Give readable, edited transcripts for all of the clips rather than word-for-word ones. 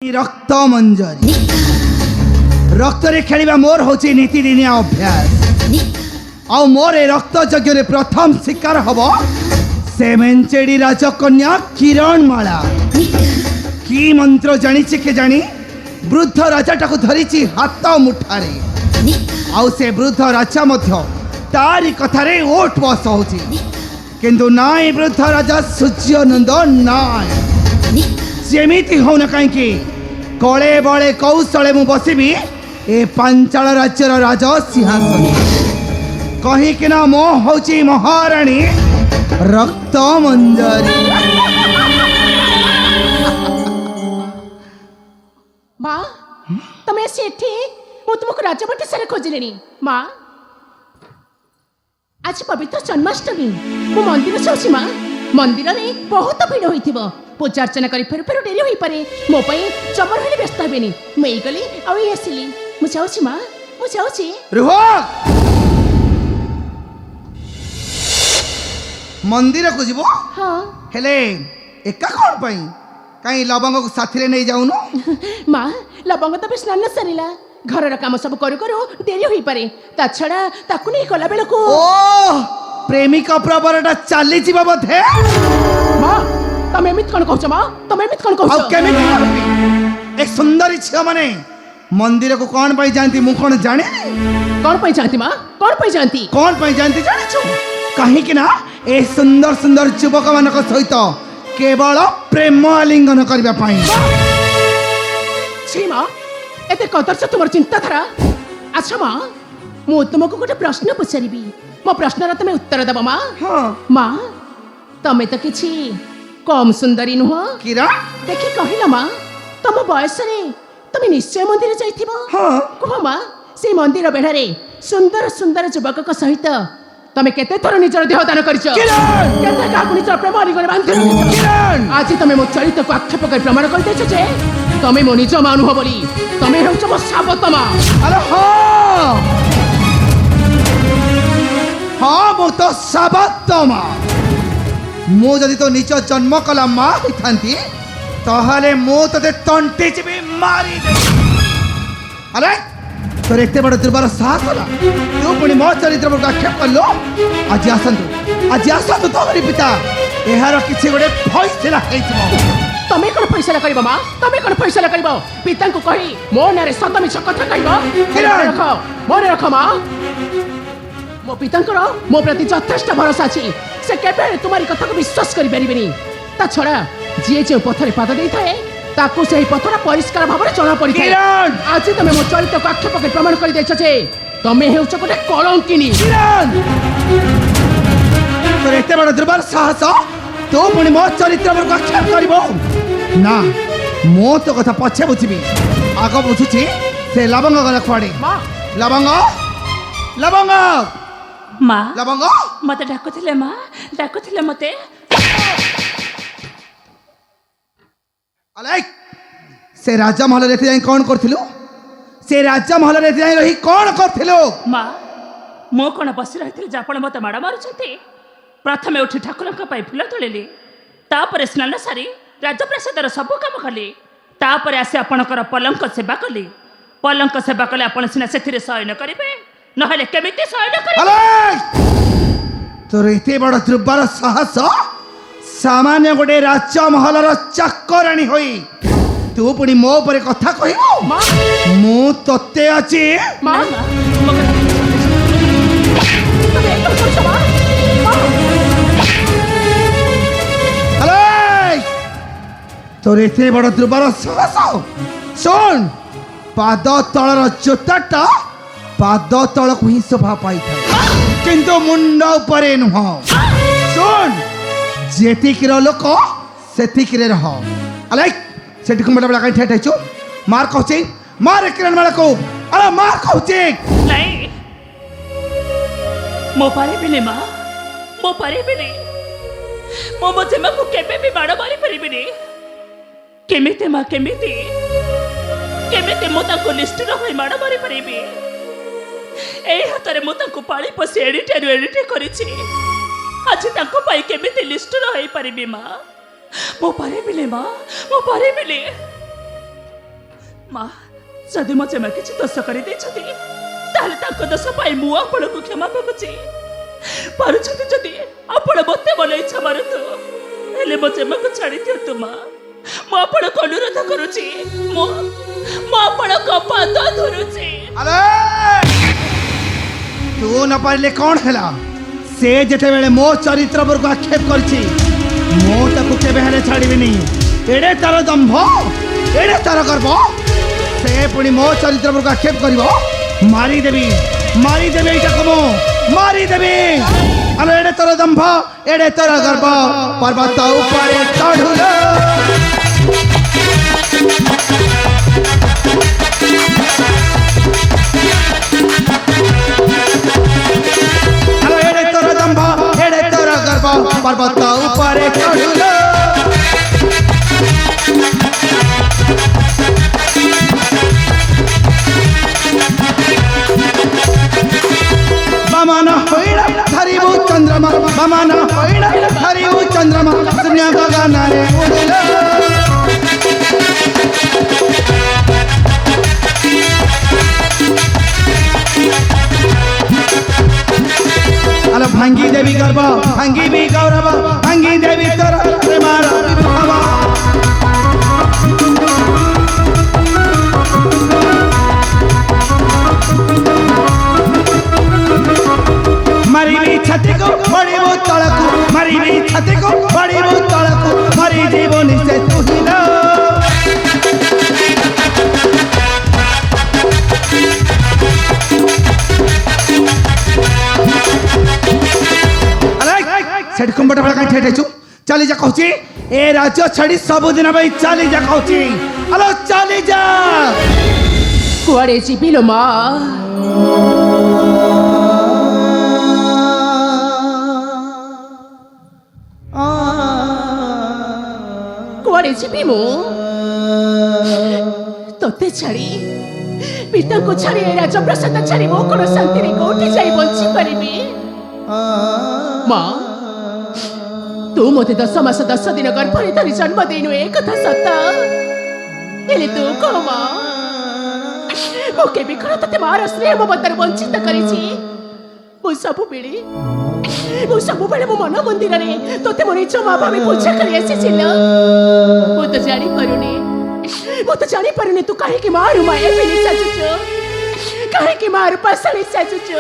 रक्त मंजरी रक्त रे खेलिबा मोर होची नीतिदिनिया अभ्यास आउ मोर ए रक्त यज्ञ रे प्रथम शिकार हबो से मेंचेडी राजकन्या किरण माला की मंत्र जानिछि के जानी वृद्ध राजाटाको धरिछि हाथ मुठारे आउ से वृद्ध राजा मध्य तारी कथारे ओट बस होची किंतु नाई वृद्ध राजा सूर्यनंद नाई जेमिति हो न कहीं कले बले कौशले मु बसबी ए पांचाल राज्यर राजा सिंहासन कहीं कि ना मो होची महारानी रक्त मंजरी। माँ तमें सेठी मु तुमको राजबटी सारे खोजिलेनी। माँ आज पवित्र जन्माष्टमी मु मंदिर जाऊँ। माँ मंदिर में बहुत भीड़ होइथिबो पूजा अर्चना करी फेर फेर डेरी होई पारे मो पई जबर हेले व्यस्त हेबेनी मैं गली आ आसिली मु जाऊँ। माँ मु जाऊँ रुह मंदिर को जीवो हाँ हेले एका कोन पई काई लवंग को साथी रे नहीं जाउनु। माँ लवंग तो स्नान सरिला घर काम सब करू करू डेरी होई पारे ता छड़ा ताकू नहीं कला बेलको ओ प्रेमिका प्रबरटा चाली जीवा बधे। माँ तमे एमित कोन कहछ। माँ तमे एमित कोन कहछ। अब केमिति एक सुंदरी छिया माने मंदिर को कौन पाई जानती मु कौन जाने कौन पाई जानती। माँ कौन पाई जानती कौन पाई जानती जाने छु कहीं कि ना ए सुंदर सुंदर युवक मानक सहित केवल प्रेम आलिंगन करबा पाई। छी माँ एते कदर्श तुमर चिंताधारा। अच्छा माँ मु तुमको गोटे प्रश्न पचारिबी मो प्रश्नर तमे उत्तर देबो। माँ हां माँ तमे तो किछि कम सुंदरी नुह किरा देखि कहिला। माँ तम बयस रे तमे निश्चय मंदिर जाइथिबो। हां कह माँ से मंदिर बेढ़ारे सुंदर सुंदर युवक सहित तमे केते थर निजर देह दान करिछो केते काकु निजर प्रेम आलिंगन बांधि किरण आज तमे मो चरित्र को आक्षेप कर प्रमाण कर देछो जे तमे मो निज मा अनुभव बोली तमे हेउछ मो साबत। माँ अरे हां हां मो तो साबत मां मो जदि तो निज जन्म कला मां हिथांती तहाले मो तते तंटे चिबी मारी दे। अरे तोर एते बड़ दुर्बार साहस होला तू पुणी मो चरित्र पर आक्षेप करलो। आज आसंतु तोहरी पिता एहार किछि गोटे फैसला हेइछो। तमे कोन फैसला करबो। माँ तमे कोन फैसला करबो पिता को कही मो नारे सत मिछ कथा कहबो मने रख। माँ मो पितांकर मो प्रति यथेष्ट भरोसा अछि से केबे तुम्हारी कथा को विश्वास करि परिबेनी ता छड़ा जे जे पथरे पाद देई थाए ताकू सेही पथरा परिष्कार भाबरे चला पड़ी थाए। किरण आज तमे मो चरित्र को आक्षेप कर प्रमाण कर देछ जे तमे हेउछ गोटे कलंकिनी। किरण तोर एते बड़ दुर्बार साहस तू पुणी मो चरित्र पर आक्षेप करबो ना मो तो कथा पछे बुझिबी आग बुझुची से लवंग गला खवाड़ी। माँ लवंग लवंग माँ लवंग मते डाकुथिले। माँ डाकुथिले मते अलाइक से राजा महल रे जाई कोन करथिलु से राजा महल रे जाई रही कोन करथिलु। माँ मो कोन बसी रहिथिले जे आपण मते माड़ मारुछथि प्रथमे उठी ठाकुरଙ୍କ ପାଇଁ ଫୁଲ ତୋଳିଲି ତାପରେ ସ୍ନାନ ସାରି ରାଜପ୍ରାସାଦର ସବୁ କାମ କଲି ତାପରେ ଆସି ଆପଣଙ୍କର ପଲଙ୍କ ସେବା କଲି ପଲଙ୍କ ସେବା କଲେ ଆପଣ ସିନା ସେଥିରେ ଶୟନ କରିବେ ନହେଲେ କେମିତି ଶୟନ କରିବେ। अलाइक तोर एते बड़ दुर्बार साहस सामान्य गोटे राजा महल रो चाकरानी होई तू पुणी मो परे कथा कहिबो। माँ मु तते अछि माँ माँ ମୋ କଥା तमे एकदम सोच। माँ अलाइक तोर एते बड़ दुर्बार साहस सुन पाद तଳର ଜୋତାଟା पाद तଳକୁ ହିଁ ଶୋଭା ପାଇଥାଏ କିନ୍ତୁ ମୁଣ୍ଡ ଉପରେ ନୁହଁ। ଶୁଣ ଯେତିକିର ଲୋକ ସେତିକିରେ ରହ। अलाइक ସେଠି କୁମ୍ବଟା ବେଳା କାଇଁ ଠେଠ ହେଇଛୁ ମାର କହୁଛି ମାର କିରଣ ବେଳାକୁ ଆରେ ମାର କହୁଛି। ନାଇଁ ମୋ ପାରିବିନି। ମାଁ ମୋ ପାରିବିନି ମୋ ମୋ ଜେମାକୁ କେବେ ବି ମାଡ଼ ମାରି ପାରିବିନି। କେମିତି ମାଁ କେମିତି କେମିତି ମୁଁ ତାଙ୍କୁ ନିଷ୍ଠୁର ହୋଇ ମାଡ଼ ମାରି ପାରିବି। ଏଇ ହାତରେ ମୁଁ ତାଙ୍କୁ ପାଳି ପୋଷି ଏଡ଼ିଟାରୁ ଏଡ଼ିଟେ କରିଛି ଆଜି ତାଙ୍କ ପାଇଁ କେମିତି ନିଷ୍ଠୁର ହୋଇପାରିବି। ମାଁ ମୁଁ ପାରିବିନି। ମାଁ ମୁଁ ପାରିବିନି। ମା ଯଦି ମୋ ଜେମା କିଛି ଦୋଷ କରିଦେଇଛନ୍ତି ତାହେଲେ ତାଙ୍କ ଦୋଷ ପାଇଁ ମୁଁ ଆପଣଙ୍କୁ କ୍ଷମା ମାଗୁଛି। ପାରୁଛନ୍ତି ଯଦି ଆପଣ ମୋତେ ମନ ଇଚ୍ଛା ମାରନ୍ତୁ, ହେଲେ ମୋ ଜେମାକୁ ଛାଡ଼ି ଦିଅନ୍ତୁ ମା। ମୁଁ ଆପଣଙ୍କୁ ଅନୁରୋଧ କରୁଛି, ମୁଁ ଆପଣଙ୍କ ପାଦ ଧରୁଛି। ଆରେ ତୁ ନ ପାରିଲେ କ'ଣ ହେଲା? ସେ ଯେତେବେଳେ ମୋ ଚରିତ୍ର ଉପରକୁ ଆକ୍ଷେପ କରିଛି ମୁଁ ତାକୁ କେବେ ହେଲେ ଛାଡ଼ିବିନି। ଏଡ଼େ ତାର ଦମ୍ଭ, ଏଡ଼େ ତାର ଗର୍ବ, ସେ ପୁଣି ମୋ ଚରିତ୍ର ଉପରକୁ ଆକ୍ଷେପ କରିବ। ମାରିଦେବି ମାରିଦେବି, ଏଇଟାକୁ ମୁଁ ମାରିଦେବି। ଆରେ ଏଡ଼େ ତୋର ଦମ୍ଭ, ଏଡ଼େ ତୋର ଗର୍ବ, ପର୍ବତ ଉପରେ ଚଢ଼ୁଲ। ଏଡ଼େ ତୋର ଦମ୍ଭ, ଏଡ଼େ ତୋର ଗର୍ବ, ପର୍ବତ ଉପରେ ଚଢ଼ୁଲ। বামান হইলা ধরিবু চন্দ্রমা, বামান হইলা ধরিবু চন্দ্রমা, শূন্য গগনারে উড়িল। আলো ভাঙ্গি দেবী গর্ব, ভাঙ্গিবি গৌরব, ভাঙ্গি দেবী তোর প্রেমার বিভব। মারিবি ছাতিকু পড়িবু তଳକୁ, মারিবি ছাতিকু পড়িবু তଳକୁ, মরি জীব নিশ্চয় তুহিল। সেଠି କୁମ୍ଭଟା ବେଳେ କାହିଁ ଠେଠେଛୁ? ଚାଲି ଯା କହୁଛି, ଏ ରାଜ୍ୟ ଛାଡ଼ି ସବୁଦିନ ପାଇଁ ଚାଲି ଯା କହୁଛି। ଆଲୋ ଚାଲି ଯା। କୁଆଡ଼େ ଯିବି ଲୋ ମା? କୁଆଡ଼େ ଯିବି ମୁଁ? ତୋତେ ଛାଡ଼ି, ପିତାଙ୍କୁ ଛାଡ଼ି, ଏ ରାଜପ୍ରସାଦ ଛାଡ଼ି ମୁଁ କ'ଣ ଶାନ୍ତିରେ କୋଉଠି ଯାଇ ବଞ୍ଚି ପାରିବି? ମା, ତୁ ମୋତେ 10 ମାସ 10 ଦିନ ଗର୍ଭରେ ଧରି ଜନ୍ମ ଦେଇନୁ, ଏ କଥା ସତ। ହେଲେ ତୁ କହ ମା, ମୁଁ କେବେ କ'ଣ ତତେ ମାର ସ୍ନେହ ମମତାରୁ ବଞ୍ଚିତ କରିଛି? ମୁଁ ସବୁବେଳେ ମୋ ମନ ମନ୍ଦିରରେ ତୋତେ ମୋ ନିଜ ମା ଭାବେ ପୂଜା କରି ଆସିছিল। ମୁଁ ତ ଜାଣିପାରୁନି ତୁ କାହିଁକି ମାରୁ ମାୟା ଫେରି ସାଜୁଛୁ, କାହିଁକି ମାରୁ ପାଶାଳି ସାଜୁଛୁ।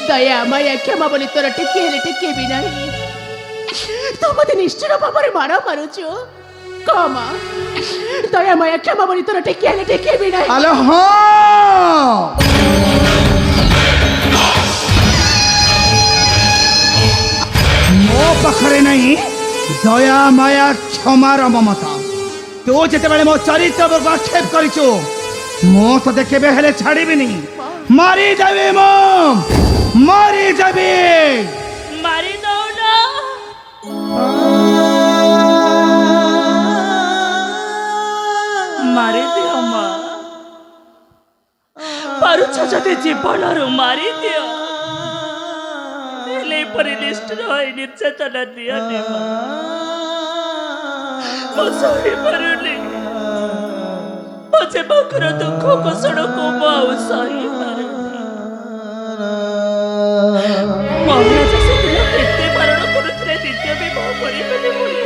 ଦୟା ମାୟା କ୍ଷମା ବୋଲି ତୋର ଟିକେ ହେଲେ ଟିକେ ବି ନାହିଁ। ତୁ ମୋତେ ନିଷ୍ଠୁର ଭାବରେ ମାରୁଛୁ। କହ ମା, ଦୟା ମାୟା କ୍ଷମା ବୋଲି ତୋର ଟିକେ ହେଲେ ଟିକେ ବି ନାହିଁ। ଆଲୋ ହଁ, ମୋ ପାଖରେ ନାହିଁ ଦୟା ମାୟା କ୍ଷମାର ମମତା। ତୁ ଯେତେବେଳେ ମୋ ଚରିତ୍ର ଉପରକୁ ଆକ୍ଷେପ କରିଛୁ ମୁଁ ତତେ କେବେ ହେଲେ ଛାଡ଼ିବିନି। ମାରିଦେବି, ମୁଁ ମାରିଦେବି। ମାରି ଦଉନ, ମାରିଦିଅ ମା। ପାରୁଛ ଯଦି ଜୀବନରୁ ମାରିଦିଅ, ହେଲେ ଏପରି ନିଷ୍ଠୁର ହୋଇ ନିର୍ଯାତନା ଦିଅନି ମା। ମୁଁ ସହିପାରୁନି, ମୋ ଜେମାଙ୍କର ଦୁଃଖ କଷଣକୁ ମୁଁ ଆଉ ସହିପାରୁନି। ମହାରାଜ ସେଦିନ କେତେ ବାରଣ କରୁଥିଲେ ଦ୍ୱିତୀୟ ବିବାହ କରିବେନି ବୋଲି,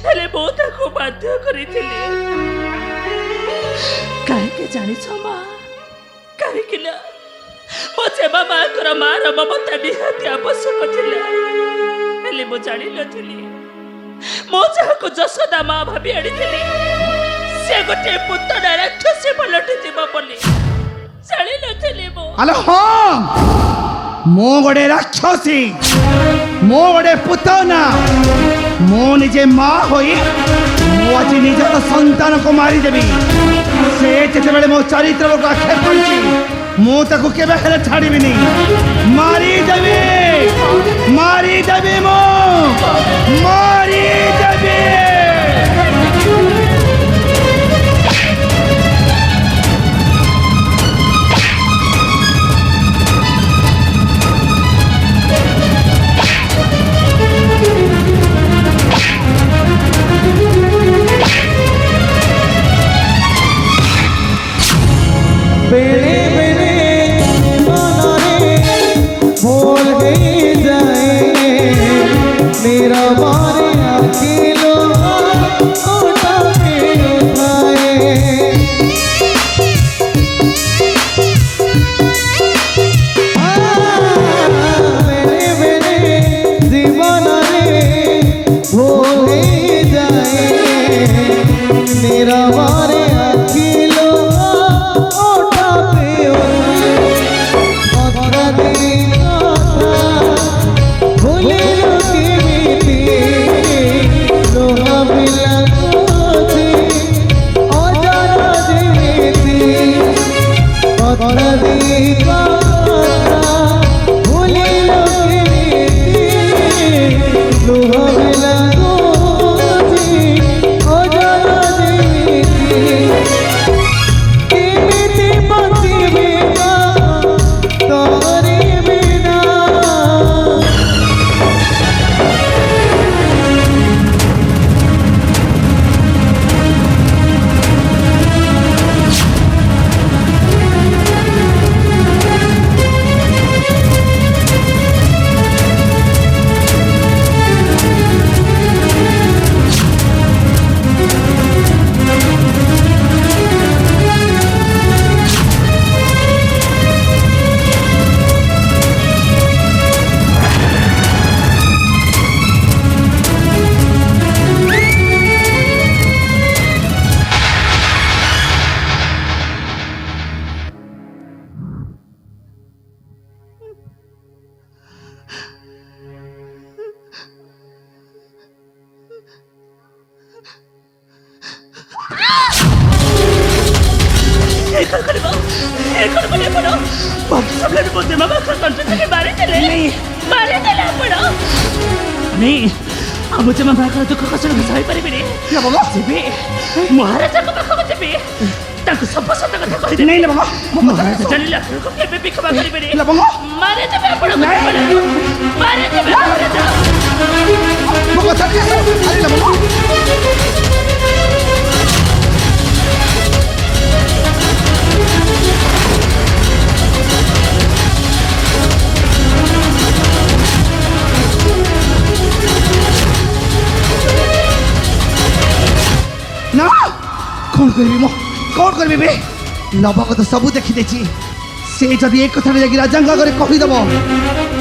ହେଲେ ମୁଁ ତାକୁ ବାଧ୍ୟ କରିଥିଲି। କାହିଁକି ଜାଣିଛ ମା? କାହିଁକି ନା ମୋ ଜେମା ମାଙ୍କର ମାର ମମତା ନିହାତି ଆବଶ୍ୟକ ଥିଲା, ହେଲେ ମୁଁ ଜାଣିନଥିଲି ମୁଁ ଯାହାକୁ ଯଶୋଦା ମା ଭାବି ଆଣିଥିଲି ସେ ଗୋଟେ ପୁତନା ରାକ୍ଷସୀ ପଲଟିଯିବ ବୋଲି ଜାଣିନଥିଲି ମୁଁ। ଆଲୋ ହଁ, ମୁଁ ଗୋଟେ ରାକ୍ଷସୀ, ମୁଁ ଗୋଟେ ପୁତନା। ମୁଁ ନିଜେ ମା ହୋଇ ମୁଁ ଆଜି ନିଜର ସନ୍ତାନକୁ ମାରିଦେବି। ସେ ଯେତେବେଳେ ମୋ ଚରିତ୍ରକୁ ଆକ୍ଷେପ କରିଛି ମୁଁ ତାକୁ କେବେ ହେଲେ ଛାଡ଼ିବିନି। ମାରିଦେବି, ମାରିଦେବି, ମୁଁ ମାରିଦେବି। ଏକ କରିବ ଏକ କରି ଆପଣ ବାକି ସମୟରେ ମୋ ଜେମା ପାଖ କଣ୍ଠରେ ମାରିଦେଲେ ଆପଣ ନାଇଁ ଆମ ଜେମା ପାଖ ଦୁଃଖ କଷ୍ଟ ସହିପାରିବିନି ଯିବି ମହାରାଜାଙ୍କ ପାଖକୁ ଯିବି ତାଙ୍କୁ ସବୁ ସତ କଥା କହିଦେବି ନାଇଁ ଲବଙ୍ଗ ମହାରାଜ ଜାଣିଲେ ଆପଣଙ୍କୁ କେବେ ବି କ୍ଷମା କରିବେନି ଲବଙ୍ଗ ମାରିଦେବେ ଆପଣ ମାରିଦେବେ ମହାରାଜା ମୋ କଥା ଆରେ ଲବଙ୍ଗ না কোন করবি মো কোন করবি বে লবঙ্গ তো সবু দেখি দেখি সে যদি এই কথাটা যাই রাজাঙ্গ আগে কহিদেব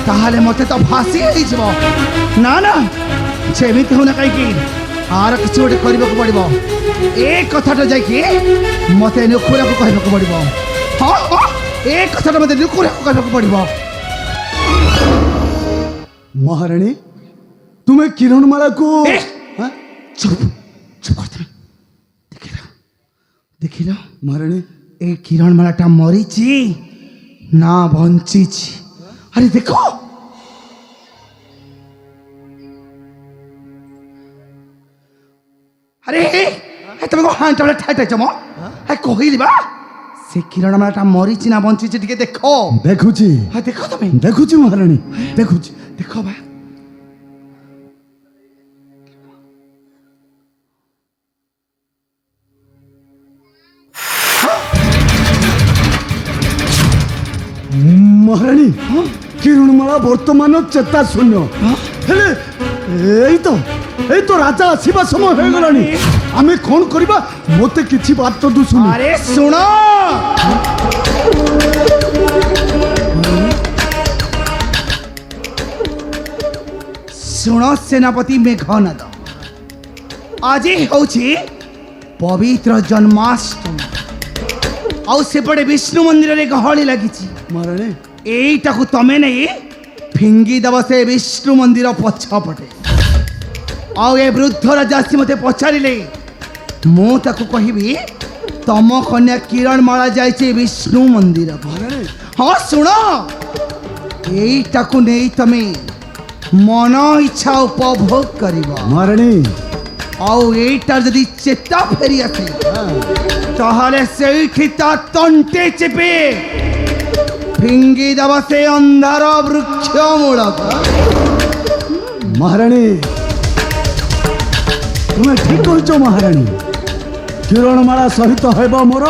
তাহলে মতে তো ফাঁসি হয়ে যাব না না যেমিতি হোনা কাইকি আর কিছু গোটে করবাক পড়ব এই কথাটা যাই মতে নুকুরাকে কহিবাক পড়ব হ্যাঁ হ্যাঁ এই কথাটা মতে নুকুরাকে কহিবাক পড়ব মহারানী তুমি কিরণমালা কো চুপ চুপ কর তুমি দেখিল মহারানী এই কিরণমালাটা মরিছি না বঞ্চিছি আরে দেখো আরে তুমি হাঁটা ঠাইটাইছ ম কহিলি বা সে কিরণমালাটা মরিছি না বঞ্চিছি টিকে দেখো দেখুছি হ্যাঁ দেখো তুমি দেখুছি মহারানী দেখুছি দেখো বা মহারানী কিরণমালা বর্তমান চেতা শূন্য হেলে এই তো রাজা আসিবা সময় হয়ে গলানি আমি কোন করিবা মতে কিছু বার্তা দুশুনি আরে শুণ শুণ সেনাপতি মেঘনাদ আজি হচ্ছে পবিত্র জন্মাষ্টমী ଆଉ ସେପଟେ ବିଷ୍ଣୁ ମନ୍ଦିରରେ ଗହଳି ଲାଗିଛି ମହାରାଣୀ এইটাକୁ ତମେ ନେଇ ଫିଙ୍ଗି ଦେବ ସେ ବିଷ୍ଣୁ ମନ୍ଦିର ପଛପଟେ ଆଉ ଏ ବୃଦ୍ଧ ରାଜା ଆସି ମୋତେ ପଚାରିଲେ ମୁଁ ତାକୁ କହିବି ତମ କନ୍ୟା କିରଣମାଳା ଯାଇଛି ବିଷ୍ଣୁ ମନ୍ଦିର ମହାରାଣୀ ହଁ ଶୁଣ এইটাକୁ ନେଇ ତମେ ମନ ଇଚ୍ଛା ଉପଭୋଗ କରିବ ମହାରାଣୀ ଆଉ এইটার যদি চেতা ফেরি আসে তাহলে সেইটি তার তন্টে চেপে ফিঙ্গি দেওয়া সে অন্ধার বৃক্ষ মূলক মহারাণী তুমি ঠিক কইছ মহারাণী কিরণমালা সহিত হইব মোর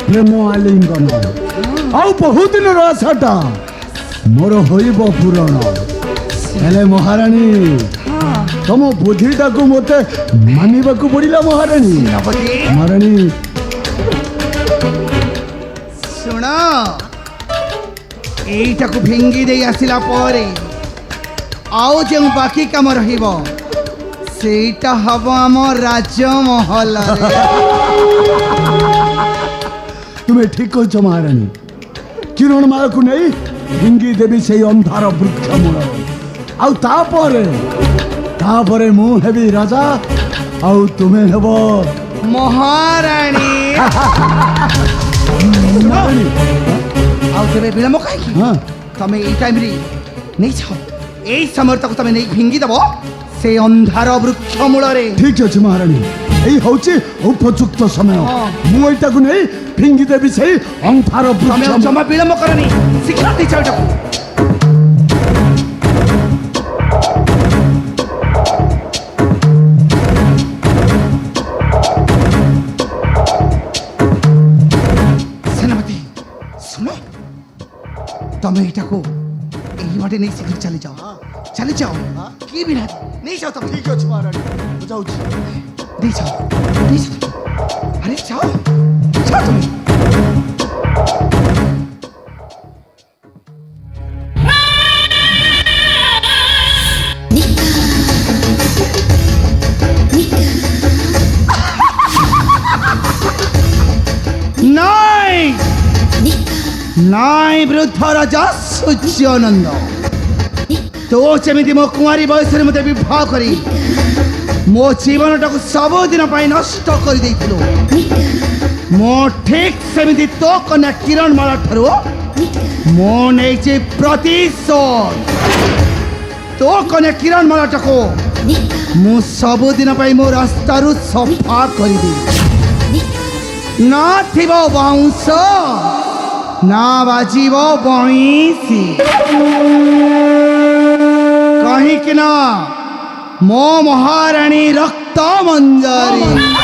প্রেম আলিঙ্গন ଆଉ বহুদিনর আশাটা মোর হইব পূরণ হেলে মহারাণী তম বুদ্ধিটাকে মতে মানিবাকু পড়িলা মহারাণী মহারাণী শুণ এইটাକୁ ଫିଙ୍ଗି ଦେଇ ଆସିଲା ପରେ ଆଉ ଯେଉଁ ବାକି କାମ ରହିବ ସେଇଟା ହବ ଆମ ରାଜମହଲରେ তুমি ঠিক কইছ মহারাণী কিরণমালাକୁ নেই ভিঙ্গি দেবী সেই ଅନ୍ଧାର ବୃକ୍ଷ ମୂଳ ଆଉ ତାପରେ ମୁଁ ହେବି ରାଜା ଆଉ ତୁମେ ହେବ ମହାରାଣୀ ମହାରାଣୀ। ଆଉ ତେବେ ବିଳମ୍ବ କାହିଁକି ହଁ ତମେ ଏଇ ଟାଇମରେ ନେଇଯାଅ ଏଇ ସମୟରେ ତାକୁ ତମେ ନେଇ ଫିଙ୍ଗି ଦେବ ସେ ଅନ୍ଧାର ବୃକ୍ଷ ମୂଳରେ ঠিক ଅଛି ମହାରାଣୀ এই হচ্ছে উপযুক্ত সময় ହଁ। ମୁଁ ଏଇଟାକୁ ନେଇ ଫିଙ୍ଗି ଦେବି ସେଇ ଅନ୍ଧାର ତମେ ବୃକ୍ଷ ଆଉ ଜମା ବିଳମ୍ବ କରନି ଶୀଘ୍ର ନେଇଯାଅ ଏଟାକୁ ସେନାପତି ଶୁଣ ତମେ ଏଇଟାକୁ ଏଇ ବାଟେ ନେଇ ଶୀଘ୍ର ଚାଲିଯାଅ ଚାଲିଯାଅ କିଏ ବି ନାହିଁ ନେଇଯାଅ ତମେ ঠিক ଅଛି ମହାରାଣୀ ମୁଁ ଯାଉଛି ନେଇଯାଅ ନେଇଯାଅ ଆରେ ଯାଅ ଯାଅ ତମେ নাই নাই বৃদ্ধ রাজা সূর্যানন্দ তো যেମିତି ମୋ କୁଆରୀ ବୟସରେ ମୋତେ ବିବାହ କରି ମୋ ଜୀବନଟାକୁ ସବୁଦିନ ପାଇଁ ନଷ୍ଟ କରିଦେଇଥିଲୁ। ମୁଁ ଠିକ ସେମିତି ତୋ କନ୍ୟା କିରଣମାଳା ଠାରୁ ମୁଁ ନେଇଛି ପ୍ରତିଶୋଧ। ତୋ କନ୍ୟା କିରଣମାଳାଟାକୁ ମୁଁ ସବୁଦିନ ପାଇଁ ମୋ ରାସ୍ତାରୁ ସଫା କରିଦେବି। ନଥିବ ବାଉଁଶ ନା ବାଜିବ ବଇଁଶୀ, କାହିଁକି ନା ମୋ ମହାରାଣୀ ରକ୍ତ ମଞ୍ଜରୀ।